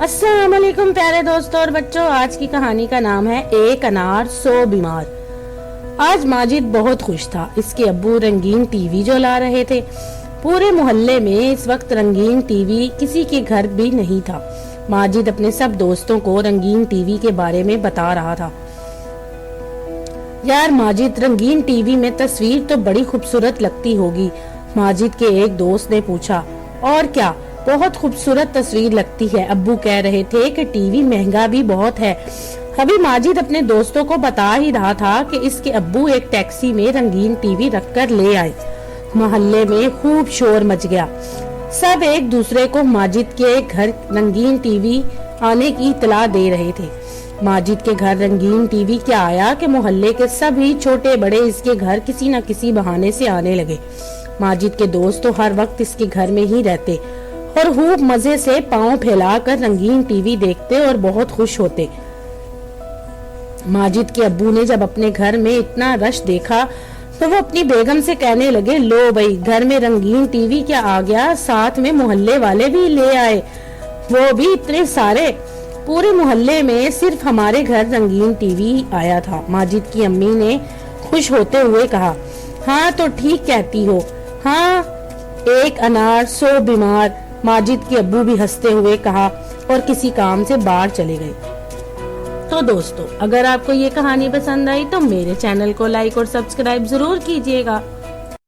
अस्सलाम वालेकुम प्यारे दोस्तों और बच्चों, आज की कहानी का नाम है एक अनार 100 बीमार। आज माजिद बहुत खुश था। इसके अब्बू रंगीन टीवी जो ला रहे थे। पूरे मोहल्ले में इस वक्त रंगीन टीवी किसी के घर भी नहीं था। माजिद अपने सब दोस्तों को रंगीन टीवी के बारे में बता रहा था। यार माजिद, रंगीन टीवी में तस्वीर तो बड़ी खूबसूरत लगती होगी। माजिद के एक दोस्त ने पूछा। और क्या, बहुत खूबसूरत तस्वीर लगती है। अब्बू कह रहे थे कि टीवी महंगा भी बहुत है। अभी माजिद अपने दोस्तों को बता ही रहा था कि इसके अब्बू एक टैक्सी में रंगीन टीवी रखकर ले आए। मोहल्ले में खूब शोर मच गया। सब एक दूसरे को माजिद के घर रंगीन टीवी आने की इत्तला दे रहे थे। माजिद के घर रंगीन टीवी क्या आया कि मोहल्ले के सभी छोटे बड़े इसके घर किसी न किसी बहाने से आने लगे। माजिद के दोस्त तो हर वक्त इसके घर में ही रहते और खूब मजे से पांव फैलाकर रंगीन टीवी देखते और बहुत खुश होते। माजिद के अब्बू ने जब अपने घर में इतना रश देखा तो वो अपनी बेगम से कहने लगे, लो भाई, घर में रंगीन टीवी क्या आ गया, साथ में मोहल्ले वाले भी ले आए, वो भी इतने सारे। पूरे मोहल्ले में सिर्फ हमारे घर रंगीन टीवी आया था। माजिद की अम्मी ने खुश होते हुए कहा, हाँ तो ठीक कहती हो, हाँ एक अनार 100 बीमार। माजिद के अब्बू भी हंसते हुए कहा और किसी काम से बाहर चले गए। तो दोस्तों, अगर आपको ये कहानी पसंद आई तो मेरे चैनल को लाइक और सब्सक्राइब जरूर कीजिएगा।